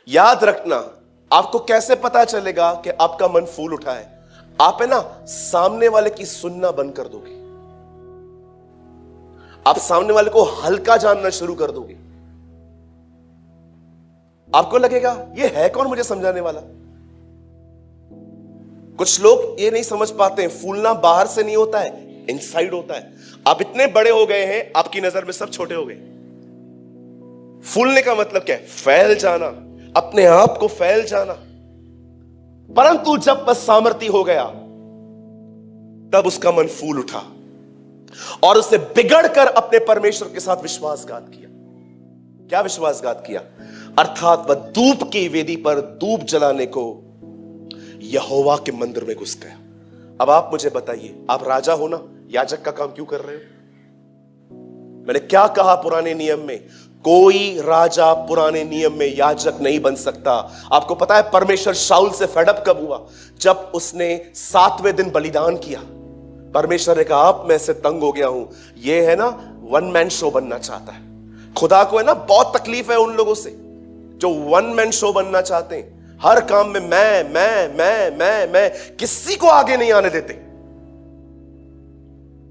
याद रखना, आपको कैसे पता चलेगा कि आपका मन फूल उठा है? आप है ना सामने वाले की सुनना बंद कर दोगे, आप सामने वाले को हल्का जानना शुरू कर दोगे। आपको लगेगा ये है कौन मुझे समझाने वाला। कुछ लोग ये नहीं समझ पाते हैं, फूलना बाहर से नहीं होता है, इनसाइड होता है। आप इतने बड़े हो गए हैं, आपकी नजर में सब छोटे हो गए। फूलने का मतलब क्या है? फैल जाना, अपने आप को फैल जाना। परंतु जब वह सामर्थी हो गया तब उसका मन फूल उठा और उसे बिगड़कर अपने परमेश्वर के साथ विश्वासघात किया। क्या विश्वासघात किया? अर्थात वह धूप की वेदी पर धूप जलाने को यहोवा के मंदिर में घुस गया। अब आप मुझे बताइए, आप राजा हो ना, याजक का काम क्यों कर रहे हो? मैंने क्या कहा पुराने नियम में? कोई राजा पुराने नियम में याजक नहीं बन सकता। आपको पता है परमेश्वर शाऊल से फेडअप कब हुआ? जब उसने 7वें दिन बलिदान किया। परमेश्वर ने कहा अब मैं से तंग हो गया हूं। ये है ना वन मैन शो बनना चाहता है। खुदा को है ना बहुत तकलीफ है उन लोगों से जो वन मैन शो बनना चाहते हैं। हर काम में मैं किसी को आगे नहीं आने देते।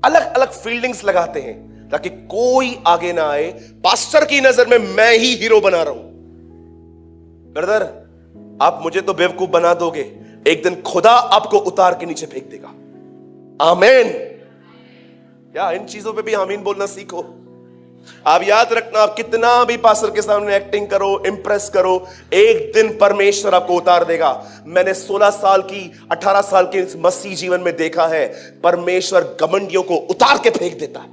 अलग अलग फील्डिंग्स लगाते हैं ताकि कोई आगे ना आए। पास्टर की नजर में मैं ही हीरो बना रहा हूं। ब्रदर, आप मुझे तो बेवकूफ बना दोगे, एक दिन खुदा आपको उतार के नीचे फेंक देगा। आमीन। या इन चीजों पे भी आमीन बोलना सीखो। आप याद रखना, आप कितना भी पास्टर के सामने एक्टिंग करो, इंप्रेस करो, एक दिन परमेश्वर आपको उतार देगा। मैंने 16 साल की 18 साल के मसीह जीवन में देखा है, परमेश्वर घमंडियों को उतार के फेंक देता है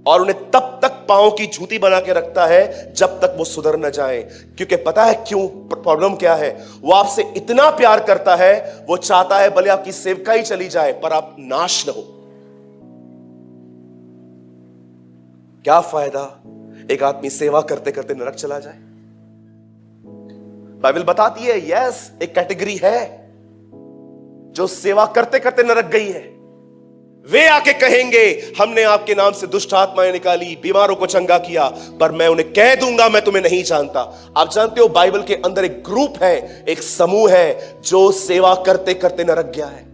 और उन्हें तब तक पांव की जूती बना के रखता है जब तक वो सुधर न जाए। क्योंकि पता है क्यों? प्रॉब्लम क्या है? वो आपसे इतना प्यार करता है, वो चाहता है भले आपकी सेवकाई चली जाए पर आप नाश न हो। क्या फायदा एक आदमी सेवा करते करते नरक चला जाए? बाइबल बताती है यस, एक कैटेगरी है जो सेवा करते करते नरक गई है। वे आके कहेंगे हमने आपके नाम से दुष्ट आत्माएं निकाली, बीमारों को चंगा किया, पर मैं उन्हें कह दूंगा मैं तुम्हें नहीं जानता। आप जानते हो बाइबल के अंदर एक ग्रुप है, एक समूह है जो सेवा करते करते नरक गया है।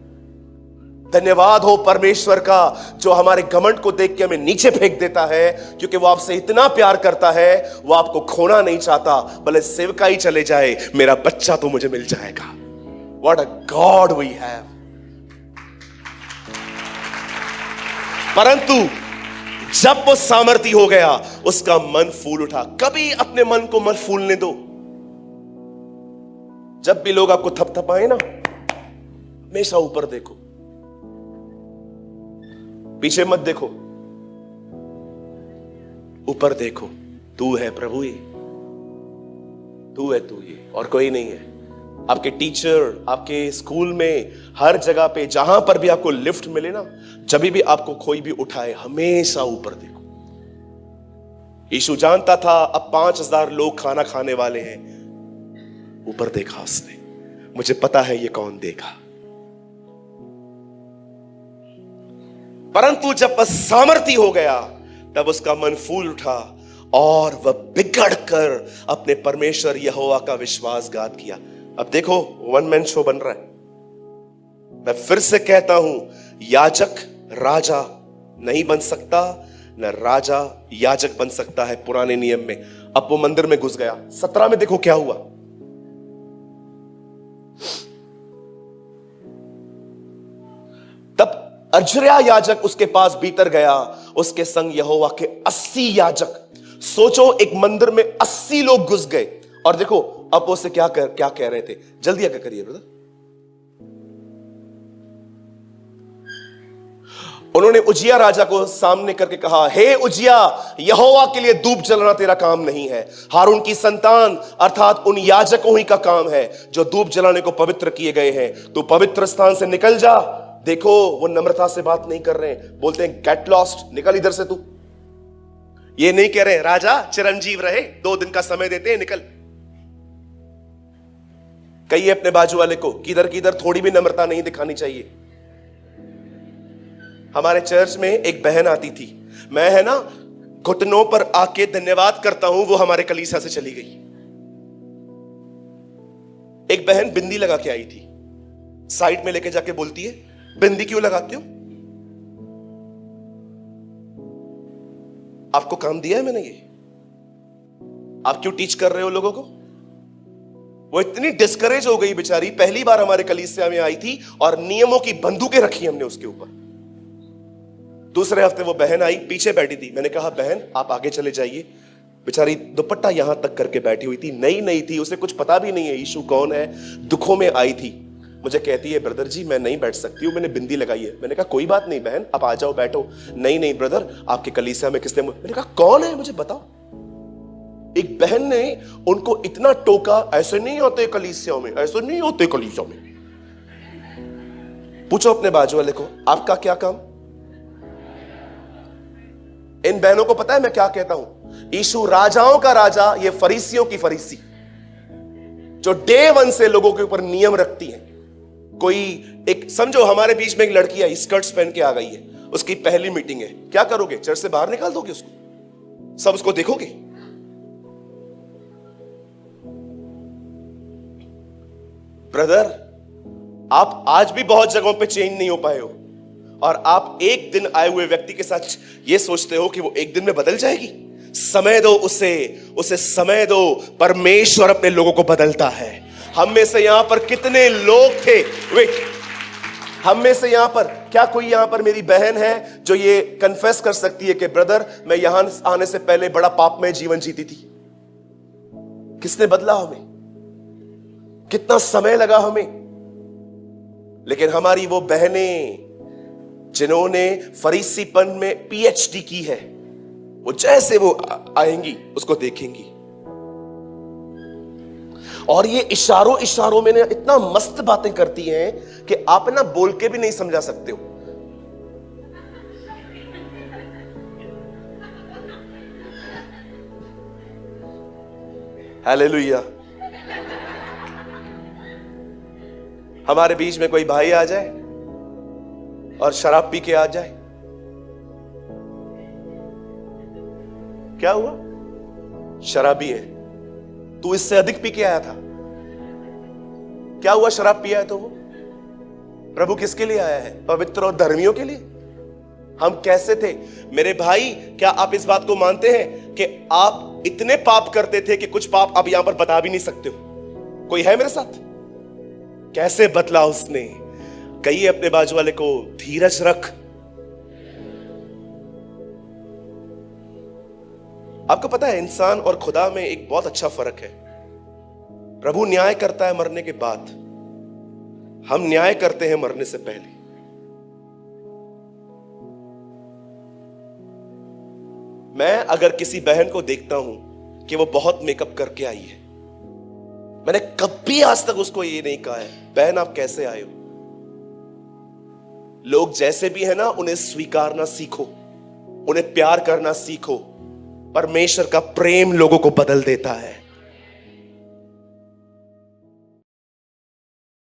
धन्यवाद हो परमेश्वर का जो हमारे घमंड को देख के हमें नीचे फेंक देता है, क्योंकि वो आपसे इतना प्यार करता है, वो आपको खोना नहीं चाहता। भले सेवकाई चले जाए, मेरा बच्चा तो मुझे मिल जाएगा। What a god we have. परंतु जब वो सामर्थी हो गया, उसका मन फूल उठा। कभी अपने मन को मत फूलने दो। जब भी लोग आपको थपथपाए ना, हमेशा ऊपर देखो, पीछे मत देखो, ऊपर देखो। तू है प्रभु, ये तू है, तू ये और कोई नहीं है। आपके टीचर, आपके स्कूल में, हर जगह पे जहां पर भी आपको लिफ्ट मिले ना, जब भी आपको कोई भी उठाए, हमेशा ऊपर देखो। यीशु जानता था अब 5000 लोग खाना खाने वाले हैं। ऊपर देखा उसने, मुझे पता है ये कौन देखा। परंतु जब वह सामर्थी हो गया तब उसका मन फूल उठा और वह बिगड़कर अपने परमेश्वर यहोवा का विश्वासघात किया। अब देखो वन मैन शो बन रहा है। मैं फिर से कहता हूं, याजक राजा नहीं बन सकता, न राजा याजक बन सकता है पुराने नियम में। अब वो मंदिर में घुस गया। 17 में देखो क्या हुआ। तब अजर्या याजक उसके पास भीतर गया, उसके संग यहोवा के 80 याजक। सोचो एक मंदिर में 80 लोग घुस गए। और देखो अब वो से क्या कह रहे थे। जल्दी आगे करिए ब्रदर। उन्होंने उजिया राजा को सामने करके कहा, हे उजिया, यहोवा के लिए धूप जलाना तेरा काम नहीं है, हारून की संतान अर्थात उन याजकों ही का काम है जो धूप जलाने को पवित्र किए गए हैं। तू पवित्र स्थान से निकल जा। देखो वो नम्रता से बात नहीं कर रहे हैं, बोलते हैं गेट लॉस्ट, निकल इधर से तू। ये नहीं कह रहे राजा चिरंजीव रहे, 2 दिन का समय देते हैं, निकल। कहिए अपने बाजू वाले को किधर किधर थोड़ी भी नम्रता नहीं दिखानी चाहिए। हमारे चर्च में एक बहन आती थी, मैं है ना घुटनों पर आके धन्यवाद करता हूं, वो हमारे कलीसिया से चली गई। एक बहन बिंदी लगा के आई थी, साइड में लेके जाके बोलती है, बिंदी क्यों लगाते हो? आपको काम दिया है मैंने ये? आप क्यों टीच कर रहे हो लोगों को? वो इतनी डिस्करेज हो गई बेचारी, पहली बार हमारे कलीसिया में आई थी और नियमों की बंदूकें रखी हमने उसके ऊपर। दूसरे हफ्ते वो बहन आई, पीछे बैठी थी। मैंने कहा बहन आप आगे चले जाइए। बेचारी दुपट्टा यहां तक करके बैठी हुई थी, नई थी, उसे कुछ पता भी नहीं है यीशु कौन है, दुखों में आई थी। मुझे कहती है ब्रदर जी मैं नहीं बैठ सकती हूँ, मैंने बिंदी लगाई है। मैंने कहा कोई बात नहीं बहन, आप आ जाओ बैठो। नहीं ब्रदर, आपके कलीसिया में किसने? मैंने कहा कौन है मुझे बताओ। एक बहन ने उनको इतना टोका, ऐसे नहीं होते कलीसियाओं में, ऐसे नहीं होते कलीसियाओं में। पूछो अपने बाजू वाले को, आपका क्या काम? इन बहनों को पता है मैं क्या कहता हूं? यीशु राजाओं का राजा, ये फरीसियों की फरीसी, जो डे वन से लोगों के ऊपर नियम रखती है। कोई एक समझो हमारे बीच में एक लड़की आई, स्कर्ट्स पहन के आ गई है, उसकी पहली मीटिंग है, क्या करोगे? चर्च से बाहर निकाल दोगे उसको? सब उसको देखोगे? ब्रदर आप आज भी बहुत जगहों पे चेंज नहीं हो पाए हो, और आप एक दिन आए हुए व्यक्ति के साथ ये सोचते हो कि वो एक दिन में बदल जाएगी। समय दो उसे समय दो। परमेश्वर अपने लोगों को बदलता है। हम में से यहां पर कितने लोग थे, वेट, हम में से यहां पर क्या कोई यहां पर मेरी बहन है जो ये कन्फेस कर सकती है कि ब्रदर मैं यहां आने से पहले बड़ा पापमय जीवन जीती थी? किसने बदला हमें? कितना समय लगा हमें? लेकिन हमारी वो बहनें जिन्होंने फरीसीपन में पीएचडी की है, वो जैसे वो आएंगी उसको देखेंगी, और ये इशारों में इतना मस्त बातें करती हैं कि आप ना बोल के भी नहीं समझा सकते हो। हालेलुया। हमारे बीच में कोई भाई आ जाए और शराब पी के आ जाए, क्या हुआ? शराबी है। तू इससे अधिक पी के आया था, क्या हुआ? शराब पिया है तो वो प्रभु किसके लिए आया है? पवित्र और धर्मियों के लिए। हम कैसे थे मेरे भाई? क्या आप इस बात को मानते हैं कि आप इतने पाप करते थे कि कुछ पाप आप यहां पर बता भी नहीं सकते हो? कोई है मेरे साथ? कैसे बदला उसने? कहिए अपने बाजू वाले को, धीरज रख। आपको पता है इंसान और खुदा में एक बहुत अच्छा फर्क है। प्रभु न्याय करता है मरने के बाद, हम न्याय करते हैं मरने से पहले। मैं अगर किसी बहन को देखता हूं कि वो बहुत मेकअप करके आई है, मैंने कभी आज तक उसको ये नहीं कहा है बहन आप कैसे आए हो। लोग जैसे भी है ना, उन्हें स्वीकारना सीखो, उन्हें प्यार करना सीखो। परमेश्वर का प्रेम लोगों को बदल देता है।